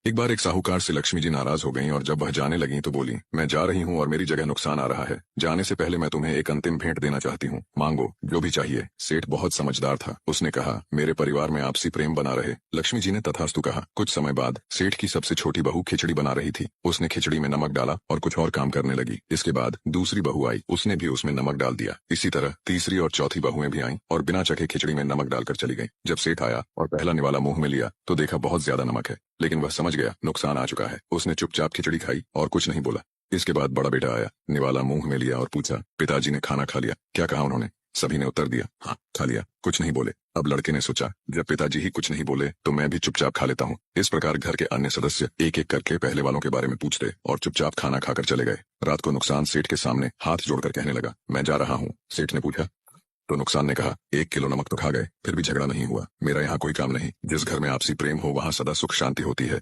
एक बार एक साहूकार से लक्ष्मी जी नाराज हो गईं और जब वह जाने लगीं तो बोली, मैं जा रही हूँ और मेरी जगह नुकसान आ रहा है। जाने से पहले मैं तुम्हें एक अंतिम भेंट देना चाहती हूँ, मांगो जो भी चाहिए। सेठ बहुत समझदार था, उसने कहा, मेरे परिवार में आपसी प्रेम बना रहे। लक्ष्मी जी ने तथास्तु कहा। कुछ समय बाद सेठ की सबसे छोटी बहू खिचड़ी बना रही थी। उसने खिचड़ी में नमक डाला और कुछ और काम करने लगी। इसके बाद दूसरी बहू आई, उसने भी उसमें नमक डाल दिया। इसी तरह तीसरी और चौथी बहुएं भी आईं और बिना चखे खिचड़ी में नमक डालकर चली गईं। जब सेठ आया और पहला निवाला मुंह में लिया तो देखा बहुत ज्यादा नमक है, लेकिन वह समझ गया नुकसान आ चुका है। उसने चुपचाप खिचड़ी खाई और कुछ नहीं बोला। इसके बाद बड़ा बेटा आया, निवाला मुंह में लिया और पूछा, पिताजी ने खाना खा लिया? क्या कहा उन्होंने? सभी ने उत्तर दिया, हाँ खा लिया। कुछ नहीं बोले। अब लड़के ने सोचा, जब पिताजी ही कुछ नहीं बोले तो मैं भी चुपचाप खा लेता हूँ। इस प्रकार घर के अन्य सदस्य एक एक करके पहले वालों के बारे में पूछते और चुपचाप खाना खाकर चले गए। रात को नुकसान सेठ के सामने हाथ जोड़कर कहने लगा, मैं जा रहा हूँ। सेठ ने पूछा तो नुकसान ने कहा, 1 किलो नमक तो खा गए, फिर भी झगड़ा नहीं हुआ। मेरा यहाँ कोई काम नहीं। जिस घर में आपसी प्रेम हो वहाँ सदा सुख शांति होती है।